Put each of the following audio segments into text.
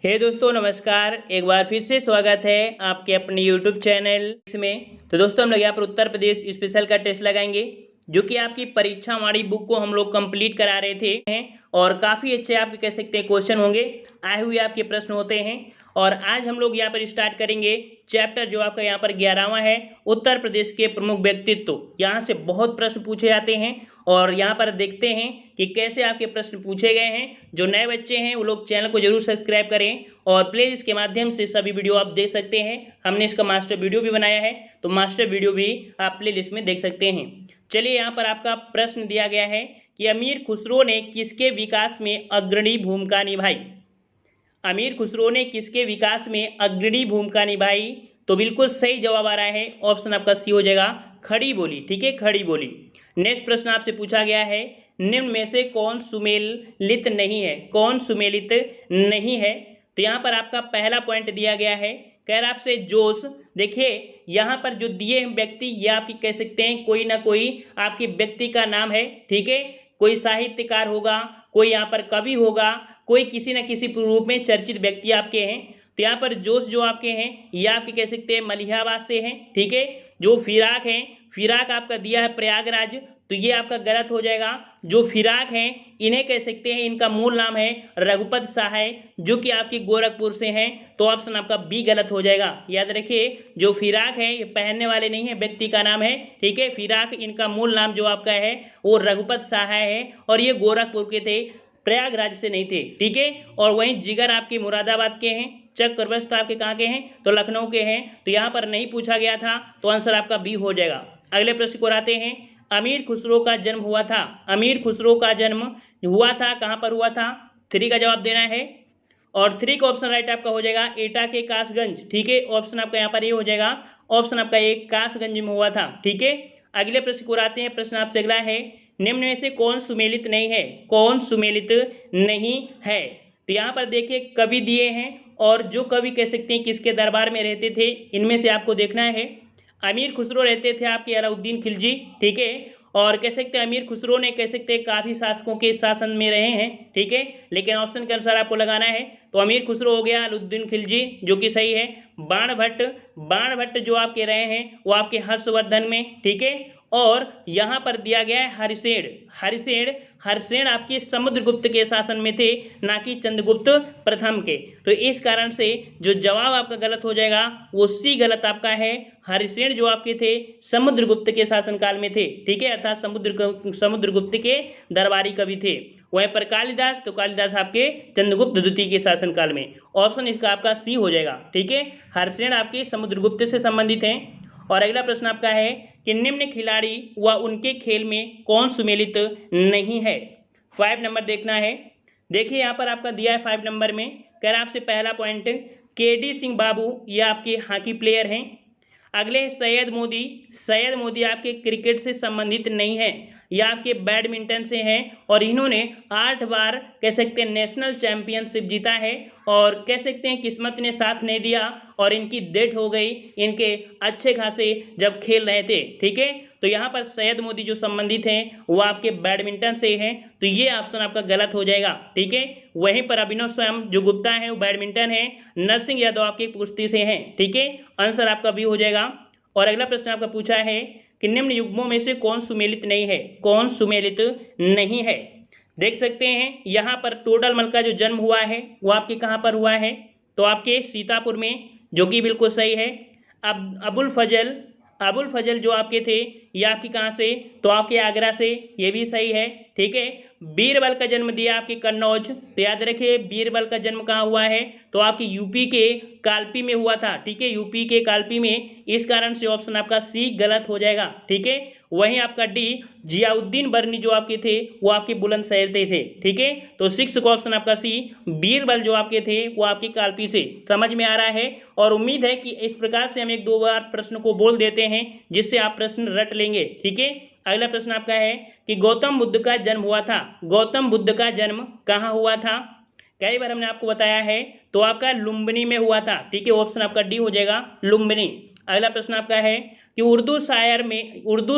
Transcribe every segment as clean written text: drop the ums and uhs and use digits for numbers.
हे दोस्तों नमस्कार। एक बार फिर से स्वागत है आपके अपने YouTube चैनल में। तो दोस्तों हम लोग यहाँ पर उत्तर प्रदेश स्पेशल का टेस्ट लगाएंगे, जो कि आपकी परीक्षा वाली बुक को हम लोग कंप्लीट करा रहे थे और काफ़ी अच्छे आपके कह सकते हैं क्वेश्चन होंगे, आए हुए आपके प्रश्न होते हैं। और आज हम लोग यहाँ पर स्टार्ट करेंगे चैप्टर जो आपका यहाँ पर 11वां है, उत्तर प्रदेश के प्रमुख व्यक्तित्व। यहाँ से बहुत प्रश्न पूछे जाते हैं और यहाँ पर देखते हैं कि कैसे आपके प्रश्न पूछे गए हैं। जो नए बच्चे हैं वो लोग चैनल को जरूर सब्सक्राइब करें और प्लेलिस्ट के माध्यम से सभी वीडियो आप देख सकते हैं। हमने इसका मास्टर वीडियो भी बनाया है, तो मास्टर वीडियो भी आप प्लेलिस्ट में देख सकते हैं। चलिए यहाँ पर आपका प्रश्न दिया गया है कि अमीर खुसरो ने किसके विकास में अग्रणी भूमिका निभाई। अमीर खुसरो ने किसके विकास में अग्रणी भूमिका निभाई? तो बिल्कुल सही जवाब आ रहा है, ऑप्शन आपका सी हो जाएगा, खड़ी बोली। ठीक है, खड़ी बोली। नेक्स्ट प्रश्न आपसे पूछा गया है, निम्न में से कौन सुमेलित नहीं है? कौन सुमेलित नहीं है? तो यहाँ पर आपका पहला पॉइंट दिया गया है, कह रहा आपसे जोश। देखिए यहाँ पर जो दिए व्यक्ति, ये आपकी कह सकते हैं कोई ना कोई आपके व्यक्ति का नाम है। ठीक है, कोई साहित्यकार होगा, कोई यहाँ पर कवि होगा, कोई किसी न किसी रूप में चर्चित व्यक्ति आपके हैं। तो यहाँ पर जोश जो आपके हैं ये आपके कह सकते हैं मलिहाबाद से हैं। ठीक है, जो फिराक हैं, फिराक आपका दिया है प्रयागराज, तो ये आपका गलत हो जाएगा। जो फिराक हैं इन्हें कह सकते हैं, इनका मूल नाम है रघुपत शाह है, जो कि आपकी गोरखपुर से हैं। तो ऑप्शन आपका बी गलत हो जाएगा। याद रखिए, जो फिराक है ये पहनने वाले नहीं है, व्यक्ति का नाम है। ठीक है, फिराक इनका मूल नाम जो आपका है वो रघुपत शाह है और ये गोरखपुर के थे, प्रयागराज से नहीं थे। ठीक है, और वहीं जिगर आपके मुरादाबाद के हैं, चक्रवर्ती आपके कहाँ के हैं? तो लखनऊ के हैं। तो यहाँ पर नहीं पूछा गया था, तो आंसर आपका बी हो जाएगा। अगले प्रश्न को आते हैं, अमीर खुसरो का जन्म हुआ था। अमीर खुसरो का जन्म हुआ था, कहाँ पर हुआ था? 3 का जवाब देना है और 3 का ऑप्शन राइट आपका हो जाएगा एटा के कासगंज। ठीक है, ऑप्शन आपका यहाँ पर ये हो जाएगा, ऑप्शन आपका एक कासगंज में हुआ था। ठीक है, अगले प्रश्न को आते हैं। प्रश्न आपसे अगला है, निम्न में से कौन सुमेलित नहीं है? कौन सुमेलित नहीं है? तो यहाँ पर देखिए कवि दिए हैं और जो कवि कह सकते हैं किसके दरबार में रहते थे, इनमें से आपको देखना है। अमीर खुसरो रहते थे आपके अलाउद्दीन खिलजी। ठीक है, और कह सकते हैं अमीर खुसरो ने कह सकते हैं काफ़ी शासकों के शासन में रहे हैं। ठीक है, लेकिन ऑप्शन के अनुसार आपको लगाना है। तो अमीर खुसरो हो गया, अलाउद्दीन खिलजी जो कि सही है। बाण भट्ट जो आपके रहे हैं वो आपके हर्षवर्धन में। ठीक है, और यहाँ पर दिया गया है हरिसेन आपके समुद्रगुप्त के शासन में थे, ना कि चंद्रगुप्त प्रथम के। तो इस कारण से जो जवाब आपका गलत हो जाएगा वो सी गलत आपका है। हरिसेन जो आपके थे समुद्रगुप्त के शासनकाल में थे। ठीक है, अर्थात समुद्रगुप्त के दरबारी कवि थे। वहीं पर कालिदास, तो कालिदास आपके चंद्रगुप्त द्वितीय के शासनकाल में। ऑप्शन इसका आपका सी हो जाएगा। ठीक है, हरिसेन आपके समुद्रगुप्त से संबंधित हैं। और अगला प्रश्न आपका है कि निम्न खिलाड़ी व उनके खेल में कौन सुमेलित नहीं है? 5 नंबर देखना है। देखिए यहाँ पर आपका दिया है 5 नंबर में, कह रहा आपसे पहला पॉइंट केडी सिंह बाबू, ये आपके हॉकी प्लेयर हैं। अगले सैयद मोदी आपके क्रिकेट से संबंधित नहीं है, यह आपके बैडमिंटन से हैं और इन्होंने 8 बार कह सकते हैं नेशनल चैंपियनशिप जीता है। और कह सकते हैं किस्मत ने साथ नहीं दिया और इनकी डेथ हो गई इनके अच्छे खासे जब खेल रहे थे। ठीक है, तो यहाँ पर सैयद मोदी जो संबंधित हैं वो आपके बैडमिंटन से हैं, तो ये ऑप्शन आपका गलत हो जाएगा। ठीक है, वहीं पर अभिनव स्वयं जो गुप्ता है वो बैडमिंटन है, नरसिंह यादव आपकी कुश्ती से हैं। ठीक है, आंसर आपका भी हो जाएगा। और अगला प्रश्न आपका पूछा है कि निम्न युग्मों में से कौन सुमेलित नहीं है? कौन सुमेलित नहीं है? देख सकते हैं यहाँ पर टोडरमल का जो जन्म हुआ है वो आपके कहाँ पर हुआ है? तो आपके सीतापुर में, जो कि बिल्कुल सही है। अब अबुल फजल जो आपके थे ये आपकी कहाँ से? तो आपके आगरा से, ये भी सही है। ठीक है, बीरबल का जन्म दिया आपके कन्नौज, तो याद रखिए बीरबल का जन्म कहाँ हुआ है? तो आपकी यूपी के कालपी में हुआ था। ठीक है, यूपी के कालपी में, इस कारण से ऑप्शन आपका सी गलत हो जाएगा। ठीक है, वहीं आपका डी जियाउद्दीन बर्नी जो आपके थे वो आपके बुलंदशहर थे। ठीक है, तो 6 का ऑप्शन आपका सी, बीरबल जो आपके थे वो आपके कालपी से। समझ में आ रहा है? और उम्मीद है कि इस प्रकार से हम 1-2 बार प्रश्न को बोल देते हैं जिससे आप प्रश्न रट लेंगे। ठीक है, अगला प्रश्न आपका है कि गौतम बुद्ध का जन्म हुआ था। गौतम बुद्ध का जन्म कहाँ हुआ था? कई बार हमने आपको बताया है, तो आपका लुम्बिनी में हुआ था। ठीक है, ऑप्शन आपका डी हो जाएगा, लुम्बिनी। अगला प्रश्न आपका है कि उर्दू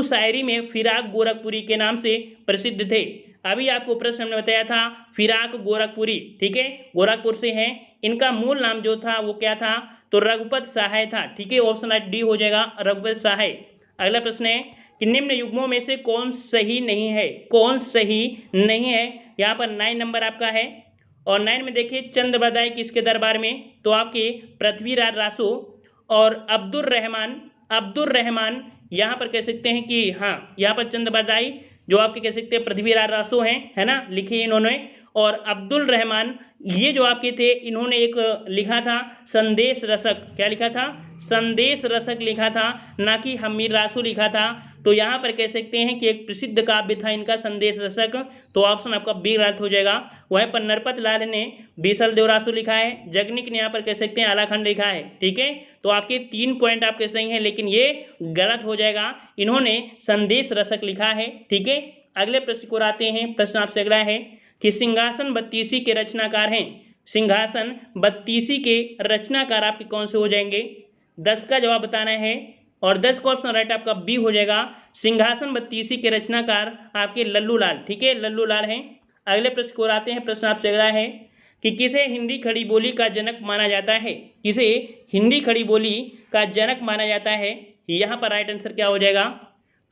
शायरी में फिराक गोरखपुरी के नाम से प्रसिद्ध थे। अभी आपको प्रश्न हमने बताया था फिराक गोरखपुरी, ठीक है, गोरखपुर से हैं। इनका मूल नाम जो था वो क्या था, तो रघुपत सहाय था, ठीक है, ऑप्शन डी हो जाएगा रघुपत सहाय। अगला प्रश्न है कि निम्न युग्मों में से कौन सही नहीं है, कौन सही नहीं है। यहाँ पर 9 नंबर आपका है और 9 में देखिए चंद बदाई किसके दरबार में, तो आपके पृथ्वीराज रासो और अब्दुर रहमान यहाँ पर कह सकते हैं कि हाँ, यहाँ पर चंद बदाई जो आपके कह सकते हैं पृथ्वीराज रासो हैं, है ना, लिखे इन्होंने। और अब्दुल रहमान ये जो आपके थे, इन्होंने एक लिखा था संदेश रसक, क्या लिखा था, संदेश रसक लिखा था, ना कि हमीर रासो लिखा था। तो यहाँ पर कह सकते हैं कि एक प्रसिद्ध काव्य था इनका संदेश रसक, तो ऑप्शन आपका बी गलत हो जाएगा। वहीं पर नरपत लाल ने बीसल देवरासु लिखा है, जगनिक ने यहाँ पर कह सकते हैं आलाखंड लिखा है, ठीक है। तो आपके 3 पॉइंट आपके सही हैं, लेकिन ये गलत हो जाएगा, इन्होंने संदेश रसक लिखा है, ठीक है। अगले प्रश्न को आते हैं। प्रश्न आपसे अगला है कि सिंहासन बत्तीसी के रचनाकार हैं, सिंहासन बत्तीसी के रचनाकार आपके कौन से हो जाएंगे, 10 का जवाब बताना है और 10 का ऑप्शन राइट आपका बी हो जाएगा। सिंहासन बत्तीसी के रचनाकार आपके लल्लू लाल, ठीक है, लल्लू लाल हैं। अगले प्रश्न को आते हैं। प्रश्न आपसे अगला है कि किसे हिंदी खड़ी बोली का जनक माना जाता है, किसे हिंदी खड़ी बोली का जनक माना जाता है। यहाँ पर राइट आंसर क्या हो जाएगा,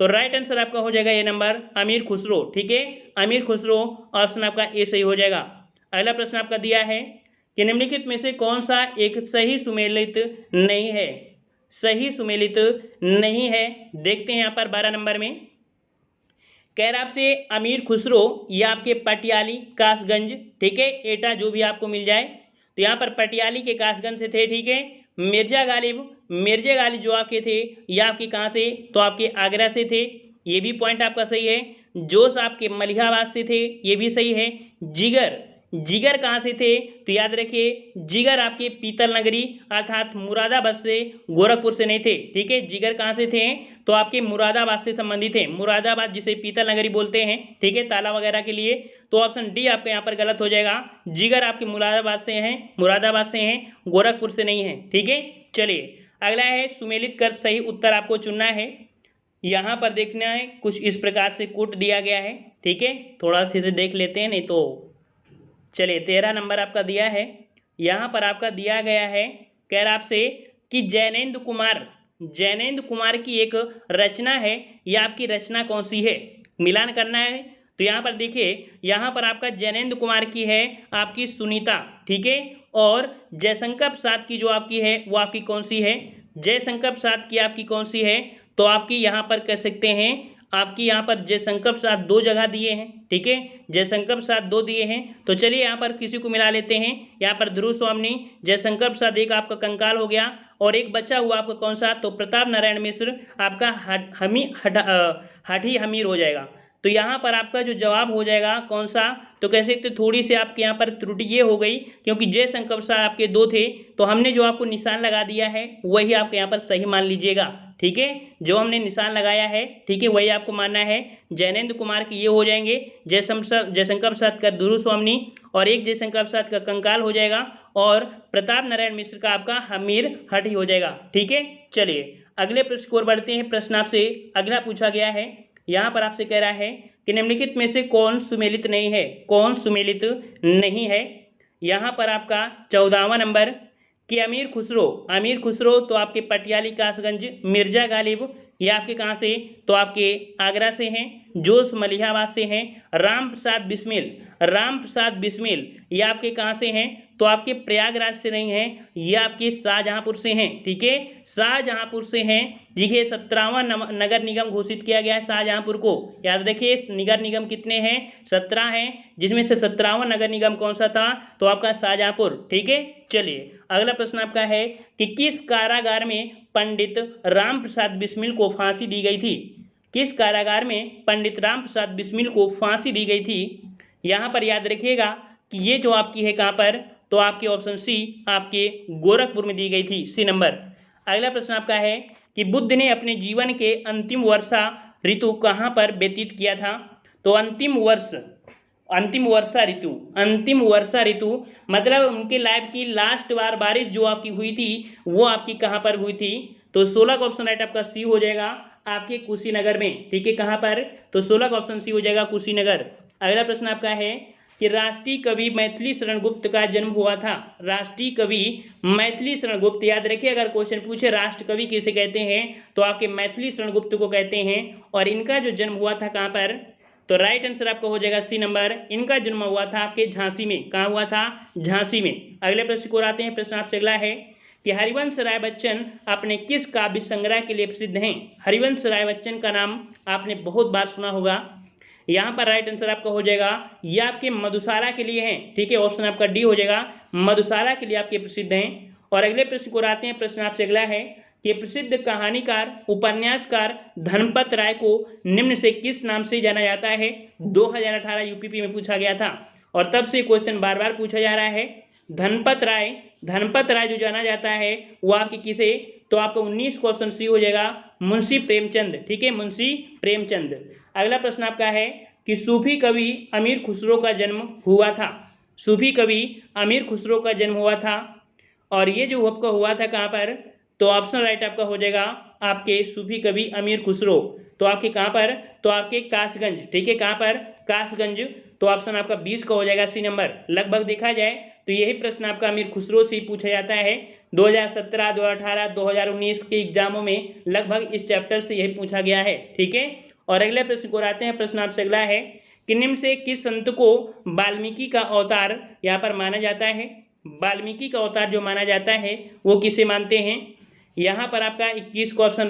तो राइट आंसर आपका हो जाएगा ये नंबर अमीर खुसरो, ठीक है, अमीर खुसरो, ऑप्शन आपका ए सही हो जाएगा। अगला प्रश्न आपका दिया है कि निम्नलिखित में से कौन सा एक सही सुमेलित नहीं है, सही सुमेलित नहीं है। देखते हैं यहाँ पर 12 नंबर में कह रहा आपसे अमीर खुसरो, ये आपके पटियाली कासगंज, ठीक है, एटा जो भी आपको मिल जाए, तो यहाँ पर पटियाली के कासगंज से थे, ठीक है। मिर्जा गालिब जो आपके थे ये आपके कहाँ से, तो आपके आगरा से थे, ये भी पॉइंट आपका सही है। जोश आपके मलिहाबाद से थे, ये भी सही है। जिगर कहाँ से थे, तो याद रखिए जिगर आपके पीतल नगरी अर्थात मुरादाबाद से, गोरखपुर से नहीं थे, ठीक है। जिगर कहाँ से थे, तो आपके मुरादाबाद से संबंधित है, मुरादाबाद जिसे पीतल नगरी बोलते हैं, ठीक है, ताला वगैरह के लिए। तो ऑप्शन डी आपका यहाँ पर गलत हो जाएगा, जिगर आपके मुरादाबाद से हैं, गोरखपुर से नहीं है, ठीक है। चलिए अगला है सुमेलित कर सही उत्तर आपको चुनना है। यहाँ पर देखना है कुछ इस प्रकार से कोट दिया गया है, ठीक है, थोड़ा सा इसे देख लेते हैं, नहीं तो चलिए 13 नंबर आपका दिया है। यहाँ पर आपका दिया गया है, कह रहा आपसे कि जैनेन्द्र कुमार की एक रचना है, यह आपकी रचना कौन सी है, मिलान करना है। तो यहाँ पर देखिए, यहाँ पर आपका जैनेन्द्र कुमार की है आपकी सुनीता, ठीक है, और जयशंकर प्रसाद की जो आपकी है वो आपकी कौन सी है, जयशंकर प्रसाद की आपकी कौन सी है, तो आपकी यहाँ पर कह सकते हैं आपकी यहाँ पर जयशंकर प्रसाद 2 जगह दिए हैं, ठीक है, जयशंकर प्रसाद 2 दिए हैं। तो चलिए यहाँ पर किसी को मिला लेते हैं, यहाँ पर ध्रुव स्वामी, जयशंकर प्रसाद एक आपका कंकाल हो गया और एक बचा हुआ आपका कौन सा, तो प्रताप नारायण मिश्र आपका हाठी हमीर हो जाएगा। तो यहाँ पर आपका जो जवाब हो जाएगा कौन सा, तो कह सकते थोड़ी सी आपके यहाँ पर त्रुटि ये हो गई, क्योंकि जयशंकर प्रसाद आपके 2 थे, तो हमने जो आपको निशान लगा दिया है वही आपके यहाँ पर सही मान लीजिएगा, ठीक है, जो हमने निशान लगाया है, ठीक है, वही आपको मानना है। जैनेन्द्र कुमार के ये हो जाएंगे, जयशंकर प्रसाद का ध्रुव स्वामी और एक जयशंकर प्रसाद का कंकाल हो जाएगा और प्रताप नारायण मिश्र का आपका हमीर हठी हो जाएगा, ठीक है। चलिए अगले प्रश्न की ओर बढ़ते हैं। प्रश्न आपसे अगला पूछा गया है, यहाँ पर आपसे कह रहा है कि निम्नलिखित में से कौन सुमेलित नहीं है, कौन सुमेलित नहीं है। यहाँ पर आपका 14वां नंबर कि अमीर खुसरो तो आपके पटियाली कासगंज, मिर्जा गालिब ये आपके कहाँ से, तो आपके आगरा से हैं, जोश मलिहाबाद से हैं, राम प्रसाद बिस्मिल ये आपके कहाँ से हैं, तो आपके प्रयागराज से नहीं हैं, ये आपके शाहजहांपुर से हैं, ठीक है, शाहजहांपुर से हैं। देखिए 17वां नगर निगम घोषित किया गया है शाहजहांपुर को, याद रखिए नगर निगम कितने हैं, 17 हैं, जिसमें से 17वां नगर निगम कौन सा था, तो आपका शाहजहांपुर, ठीक है। चलिए अगला प्रश्न आपका है कि किस कारागार में पंडित राम प्रसाद बिस्मिल को फांसी दी गई थी, किस कारागार में पंडित राम प्रसाद बिस्मिल को फांसी दी गई थी। यहाँ पर याद रखिएगा कि ये जो आपकी है कहाँ पर, तो आपके ऑप्शन सी आपके गोरखपुर में दी गई थी, सी नंबर। अगला प्रश्न आपका है कि बुद्ध ने अपने जीवन के अंतिम वर्षा ऋतु कहाँ पर व्यतीत किया था, तो अंतिम वर्षा ऋतु मतलब उनके लाइफ की लास्ट बार बारिश जो आपकी हुई थी वो आपकी कहाँ पर हुई थी, तो 16 का ऑप्शन राइट आपका सी हो जाएगा आपके कुशीनगर में, ठीक है, कहाँ पर, तो 16 का ऑप्शन सी हो जाएगा कुशीनगर। अगला प्रश्न आपका है कि राष्ट्रीय कवि मैथिली शरण गुप्त का जन्म हुआ था। राष्ट्रीय कवि मैथिली शरण गुप्त, याद रखिए अगर क्वेश्चन पूछे राष्ट्र कवि किसे कहते हैं तो आपके मैथिली शरण गुप्त को कहते हैं। और इनका जो जन्म हुआ था कहाँ पर, तो राइट आंसर आपका हो जाएगा सी नंबर। इनका जन्म हुआ था आपके झांसी में। कहाँ हुआ था, झांसी में। अगले प्रश्न को आते हैं। प्रश्न आपसे अगला है कि हरिवंश राय बच्चन अपने किस काव्य संग्रह के लिए प्रसिद्ध हैं। हरिवंश राय बच्चन का नाम आपने बहुत बार सुना होगा। यहाँ पर राइट आंसर आपका हो जाएगा ये आपके मधुशाला के लिए हैं, ठीक है। ऑप्शन आपका डी हो जाएगा, मधुशाला के लिए आपके प्रसिद्ध हैं। और अगले प्रश्न को आते हैं। प्रश्न आपसे अगला है कि प्रसिद्ध कहानीकार उपन्यासकार धनपत राय को निम्न से किस नाम से जाना जाता है। 2018 यूपीपी में पूछा गया था और तब से क्वेश्चन बार बार पूछा जा रहा है। धनपत राय जो जाना जाता है वो आपके किसे, तो आपका 19 को ऑप्शन सी हो जाएगा, मुंशी प्रेमचंद, ठीक है, मुंशी प्रेमचंद। अगला प्रश्न आपका है कि सूफी कवि अमीर खुसरो का जन्म हुआ था। सूफी कवि अमीर खुसरो का जन्म हुआ था और ये जो आपका हुआ था कहाँ पर, तो ऑप्शन राइट आपका हो जाएगा आपके सूफी कवि अमीर खुसरो, तो आपके कहाँ पर, तो आपके कासगंज, ठीक है, कहाँ पर, कासगंज। तो ऑप्शन आपका 20 का हो जाएगा सी नंबर। लगभग देखा जाए तो यही प्रश्न आपका अमीर खुसरो से पूछा जाता है 2017, 2018, 2019 के एग्जामों में लगभग इस चैप्टर से यही पूछा गया है, ठीक है। और अगले प्रश्न को आते हैं। प्रश्न आपसे अगला है कि निम्न से किस संत को वाल्मीकि का अवतार यहाँ पर माना जाता है। वाल्मीकि का अवतार जो माना जाता है वो किसे मानते हैं। यहाँ पर आपका 21 को ऑप्शन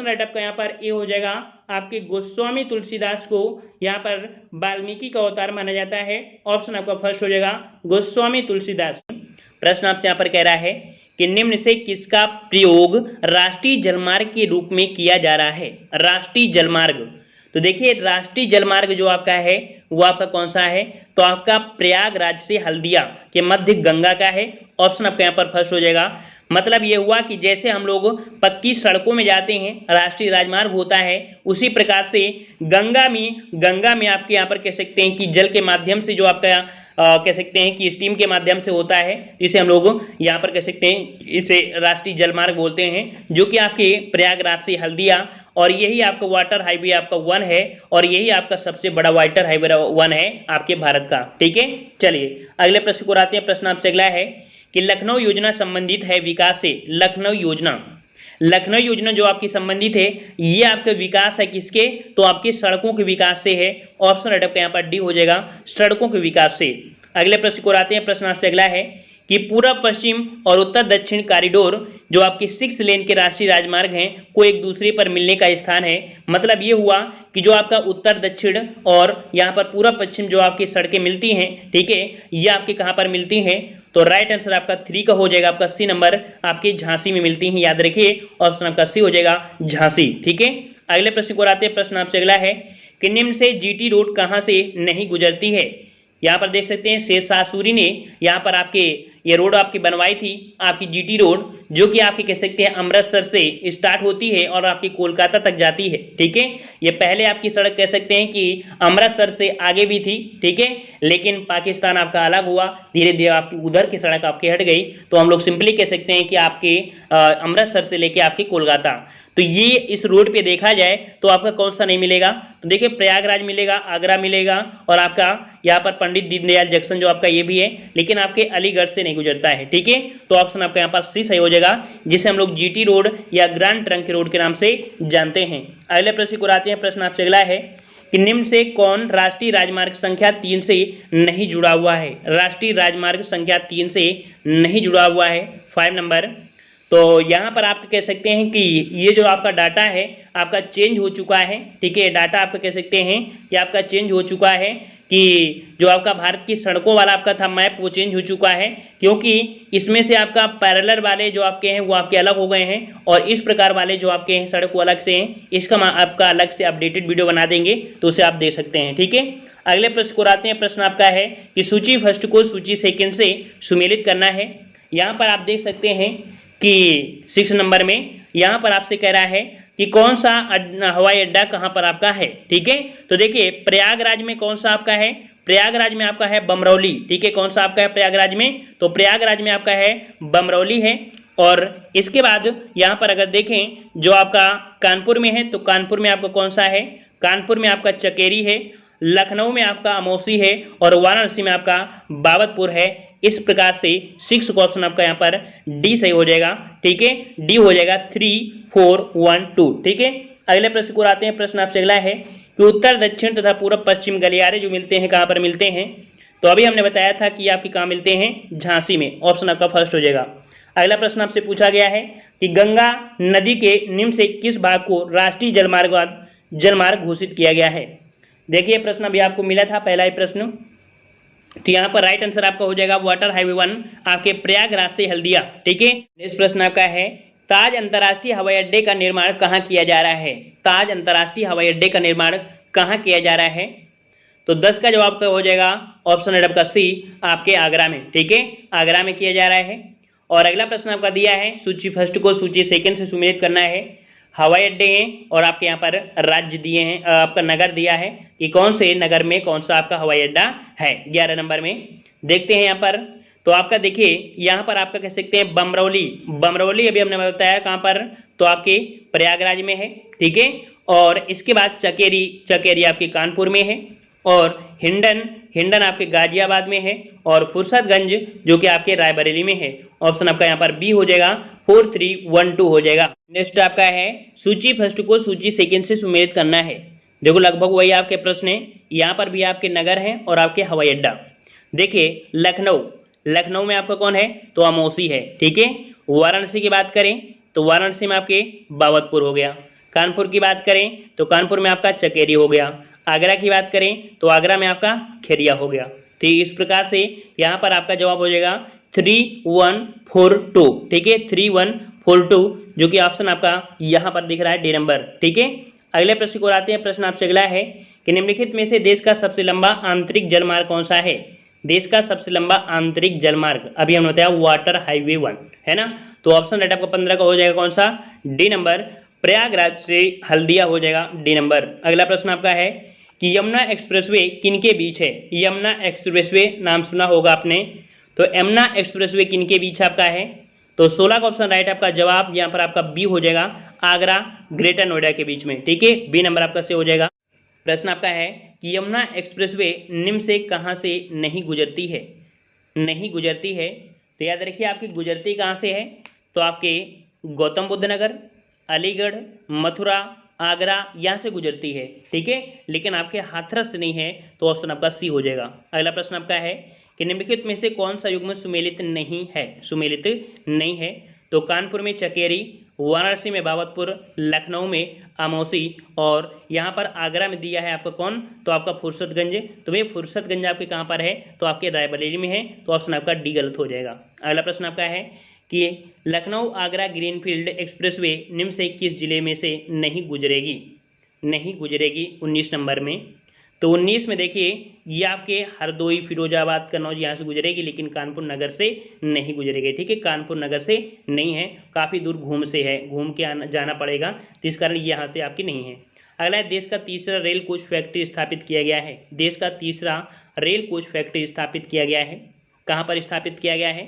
राइट आपका यहाँ पर ए हो जाएगा, आपके गोस्वामी तुलसीदास को यहाँ पर वाल्मीकि का अवतार माना जाता है। ऑप्शन आपका फर्स्ट हो जाएगा, गोस्वामी तुलसीदास। प्रश्न आपसे यहाँ पर कह रहा है कि निम्न से किसका प्रयोग राष्ट्रीय जलमार्ग के रूप में किया जा रहा है। राष्ट्रीय जलमार्ग, तो देखिए राष्ट्रीय जलमार्ग जो आपका है वो आपका कौन सा है, तो आपका प्रयागराज से हल्दिया के मध्य गंगा का है। ऑप्शन आपका यहाँ पर फर्स्ट हो जाएगा। मतलब ये हुआ कि जैसे हम लोग पक्की सड़कों में जाते हैं, राष्ट्रीय राजमार्ग होता है, उसी प्रकार से गंगा में आपके यहाँ पर कह सकते हैं कि जल के माध्यम से जो आपका कह सकते हैं कि स्टीम के माध्यम से होता है, जिसे हम लोग यहाँ पर कह सकते हैं इसे राष्ट्रीय जलमार्ग बोलते हैं, जो कि आपके प्रयागराज से हल्दिया, और यही आपका वाटर हाईवे आपका 1 है और यही आपका सबसे बड़ा वाटर हाईवे 1 है आपके भारत का, ठीक है। चलिए अगले प्रश्न को आते हैं। प्रश्न आपसे अगला है कि लखनऊ योजना संबंधित है विकास से। लखनऊ योजना जो आपकी संबंधित है ये आपका विकास है किसके, तो आपके सड़कों के विकास से है। ऑप्शन राइट आपका यहाँ पर डी हो जाएगा, सड़कों के विकास से। अगले प्रश्न को आते हैं। प्रश्न आपसे अगला है कि पूर्व पश्चिम और उत्तर दक्षिण कॉरिडोर जो आपके 6 लेन के राष्ट्रीय राजमार्ग हैं को एक दूसरे पर मिलने का स्थान है। मतलब ये हुआ कि जो आपका उत्तर दक्षिण और यहाँ पर पूर्व पश्चिम जो आपकी सड़कें मिलती हैं, ठीक है, ये आपके कहाँ पर मिलती हैं, तो राइट आंसर आपका 3 का हो जाएगा, आपका सी नंबर, आपके झांसी में मिलती हैं। याद रखिए ऑप्शन आपका सी हो जाएगा, झांसी, ठीक है। अगले प्रश्न को आते हैं। प्रश्न आपसे अगला है कि निम्न से जीटी रोड कहाँ से नहीं गुजरती है। यहाँ पर देख सकते हैं शेर शाह सूरी ने यहाँ पर आपके ये रोड आपकी बनवाई थी, आपकी जीटी रोड, जो कि आपके कह सकते हैं अमृतसर से स्टार्ट होती है और आपकी कोलकाता तक जाती है, ठीक है। ये पहले आपकी सड़क कह सकते हैं कि अमृतसर से आगे भी थी, ठीक है, लेकिन पाकिस्तान आपका अलग हुआ, धीरे धीरे आपकी उधर की सड़क आपकी हट गई, तो हम लोग सिंपली कह सकते हैं कि आपके अमृतसर से लेके आपकी कोलकाता। तो ये इस रोड पे देखा जाए तो आपका कौन सा नहीं मिलेगा, तो देखिए प्रयागराज मिलेगा, आगरा मिलेगा और आपका यहाँ पर पंडित दीनदयाल जंक्शन जो आपका ये भी है, लेकिन आपके अलीगढ़ से नहीं गुजरता है, ठीक है। तो ऑप्शन आपका यहाँ पर सी सही हो जाएगा, जिसे हम लोग जीटी रोड या ग्रैंड ट्रंक रोड के नाम से जानते हैं। अगले प्रश्न को आते हैं। प्रश्न आपसे अगला है कि निम्न से कौन राष्ट्रीय राजमार्ग संख्या 3 से नहीं जुड़ा हुआ है। राष्ट्रीय राजमार्ग संख्या 3 से नहीं जुड़ा हुआ है, 5 नंबर। तो यहाँ पर आप कह सकते हैं कि ये जो आपका डाटा है आपका चेंज हो चुका है, ठीक है। डाटा आप कह सकते हैं कि आपका चेंज हो चुका है कि जो आपका भारत की सड़कों वाला आपका था मैप वो चेंज हो चुका है, क्योंकि इसमें से आपका पैरेलल वाले जो आपके हैं वो आपके अलग हो गए हैं और इस प्रकार वाले जो आपके हैं सड़क वो अलग से हैं। इसका आपका अलग से अपडेटेड वीडियो बना देंगे तो उसे आप दे सकते हैं, ठीक है। अगले प्रश्न को आते हैं। प्रश्न आपका है कि सूची फर्स्ट को सूची सेकेंड से सुमेलित करना है। यहाँ पर आप देख सकते हैं कि 6 नंबर में यहाँ पर आपसे कह रहा है कि कौन सा हवाई अड्डा कहाँ पर आपका है, ठीक है। तो देखिए प्रयागराज में कौन सा आपका है, प्रयागराज में आपका है बमरौली, ठीक है। कौन सा आपका है प्रयागराज में, तो प्रयागराज में आपका है बमरौली है। और इसके बाद यहाँ पर अगर देखें जो आपका कानपुर में है, तो कानपुर में आपका कौन सा है, कानपुर में आपका चकेरी है। लखनऊ में आपका अमौसी है और वाराणसी में आपका बाबतपुर है। इस प्रकार से 6 का ऑप्शन आपका यहाँ पर डी सही हो जाएगा। ठीक है, डी हो जाएगा 3 4 1 2। ठीक है, अगले प्रश्न को आते हैं। प्रश्न आपसे अगला है कि उत्तर दक्षिण तथा पूर्व पश्चिम गलियारे जो मिलते हैं कहाँ पर मिलते हैं? तो अभी हमने बताया था कि आपके कहाँ मिलते हैं, झांसी में। ऑप्शन आपका फर्स्ट हो जाएगा। अगला प्रश्न आपसे पूछा गया है कि गंगा नदी के निम्न से किस भाग को राष्ट्रीय जलमार्ग घोषित किया गया है? देखिए प्रश्न अभी आपको मिला था पहला ही प्रश्न, तो यहाँ पर राइट आंसर आपका हो जाएगा वाटर हाईवे 1 आपके प्रयागराज से हल्दिया। ठीक है, इस प्रश्न आपका है ताज अंतर्राष्ट्रीय हवाई अड्डे का निर्माण कहाँ किया जा रहा है? ताज अंतर्राष्ट्रीय हवाई अड्डे का निर्माण कहाँ किया जा रहा है? तो 10 का जवाब का हो जाएगा ऑप्शन है आपका सी आपके आगरा में। ठीक है, आगरा में किया जा रहा है। और अगला प्रश्न आपका दिया है सूची फर्स्ट को सूची सेकंड से सुमेलित करना है। हवाई अड्डे हैं और आपके यहाँ पर राज्य दिए हैं, आपका नगर दिया है कि कौन से नगर में कौन सा आपका हवाई अड्डा है। 11 नंबर में देखते हैं यहाँ पर, तो आपका देखिए यहाँ पर आपका कह सकते हैं बमरौली अभी हमने बताया कहाँ पर, तो आपके प्रयागराज में है। ठीक है, और इसके बाद चकेरी आपके कानपुर में है, और हिंडन आपके गाजियाबाद में है, और फुर्सतगंज जो कि आपके रायबरेली में है। ऑप्शन आपका यहाँ पर बी हो जाएगा 4 3 1 2 हो जाएगा। नेक्स्ट आपका है सूची फर्स्ट को सूची सेकंड से सुमेलित करना है। देखो लगभग वही आपके प्रश्न है, यहाँ पर भी आपके नगर हैं और आपके हवाई अड्डा। देखिए लखनऊ में आपका कौन है, तो अमौसी है। ठीक है, वाराणसी की बात करें तो वाराणसी में आपके बाबतपुर हो गया। कानपुर की बात करें तो कानपुर में आपका चकेरी हो गया। आगरा की बात करें तो आगरा में आपका खेरिया हो गया। तो इस प्रकार से यहाँ पर आपका जवाब हो जाएगा 3 1 4 2। ठीक है, 3 1 4 2 जो कि ऑप्शन आपका यहाँ पर दिख रहा है डी नंबर। ठीक है, अगले प्रश्न को आते हैं। प्रश्न आपसे अगला है कि निम्नलिखित में से देश का सबसे लंबा आंतरिक जलमार्ग कौन सा है? देश का सबसे लंबा आंतरिक जलमार्ग अभी हमने बताया वाटर हाईवे 1 है ना। तो ऑप्शन राइट आपका 15 का हो जाएगा कौन सा, डी नंबर, प्रयागराज से हल्दिया हो जाएगा डी नंबर। अगला प्रश्न आपका है कि यमुना एक्सप्रेसवे किनके बीच है? यमुना एक्सप्रेसवे नाम सुना होगा आपने, तो यमुना एक्सप्रेसवे किनके बीच आपका है? तो 16 का ऑप्शन राइट आपका जवाब यहाँ पर आपका बी हो जाएगा, आगरा ग्रेटर नोएडा के बीच में। ठीक है, बी नंबर आपका से हो जाएगा। प्रश्न आपका है कि यमुना एक्सप्रेसवे निम्न से कहाँ से नहीं गुजरती है? तो याद रखिए आपकी गुजरती कहाँ से है, तो आपके गौतम बुद्ध नगर, अलीगढ़, मथुरा, आगरा यहाँ से गुजरती है। ठीक है, लेकिन आपके हाथरस से नहीं है, तो ऑप्शन आपका सी हो जाएगा। अगला प्रश्न आपका है कि निम्नलिखित में से कौन सा युग्म सुमेलित नहीं है? तो कानपुर में चकेरी, वाराणसी में बाबतपुर, लखनऊ में अमौसी, और यहाँ पर आगरा में दिया है आपका कौन, तो आपका फुर्सतगंज। तो भाई फुर्सतगंज आपके कहाँ पर है, तो आपके रायबरेली में है। तो ऑप्शन आपका डी गलत हो जाएगा। अगला प्रश्न आपका है कि लखनऊ आगरा ग्रीनफील्ड एक्सप्रेसवे निम्न से किस जिले में से नहीं गुजरेगी? 19 नंबर में। तो 19 में देखिए ये आपके हरदोई, फिरोजाबाद, कन्नौज यहाँ से गुजरेगी, लेकिन कानपुर नगर से नहीं गुजरेगी। ठीक है, कानपुर नगर से नहीं है, काफ़ी दूर घूम से है, घूम के जाना पड़ेगा, तो इस कारण यहाँ से आपकी नहीं है। अगला है देश का तीसरा रेल कोच फैक्ट्री स्थापित किया गया है। देश का तीसरा रेल कोच फैक्ट्री स्थापित किया गया है, कहाँ पर स्थापित किया गया है?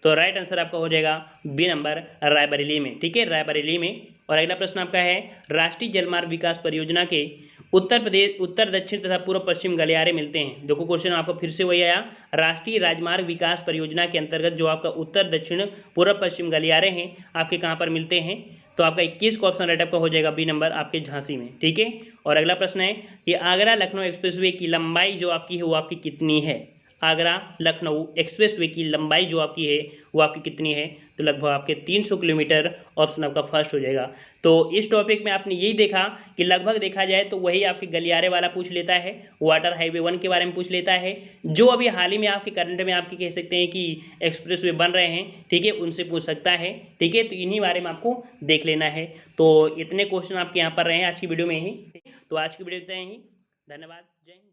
तो राइट आंसर आपका हो जाएगा बी नंबर, रायबरेली में। ठीक है, रायबरेली में। और अगला प्रश्न आपका है राष्ट्रीय जलमार्ग विकास परियोजना के उत्तर दक्षिण तथा पूर्व पश्चिम गलियारे मिलते हैं। देखो क्वेश्चन आपको फिर से वही आया, राष्ट्रीय राजमार्ग विकास परियोजना के अंतर्गत जो आपका उत्तर दक्षिण पूर्व पश्चिम गलियारे हैं आपके कहाँ पर मिलते हैं? तो आपका 21 का ऑप्शन राइट आपका हो जाएगा बी नंबर, आपके झांसी में। ठीक है, और अगला प्रश्न है कि आगरा लखनऊ एक्सप्रेसवे की लंबाई जो आपकी है वो आपकी कितनी है? आगरा लखनऊ एक्सप्रेसवे की लंबाई जो आपकी है वो आपकी कितनी है? तो लगभग आपके 300 किलोमीटर। ऑप्शन आपका फर्स्ट हो जाएगा। तो इस टॉपिक में आपने यही देखा कि लगभग देखा जाए तो वही आपके गलियारे वाला पूछ लेता है, वाटर हाईवे 1 के बारे में पूछ लेता है, जो अभी हाल ही में आपके करंट में आपके कह सकते हैं कि एक्सप्रेसवे बन रहे हैं। ठीक है, उनसे पूछ सकता है। ठीक है, तो इन्हीं बारे में आपको देख लेना है। तो इतने क्वेश्चन आपके यहाँ पर रहे हैं आज की वीडियो में ही। तो आज की वीडियो इतना ही, धन्यवाद, जय हिंद।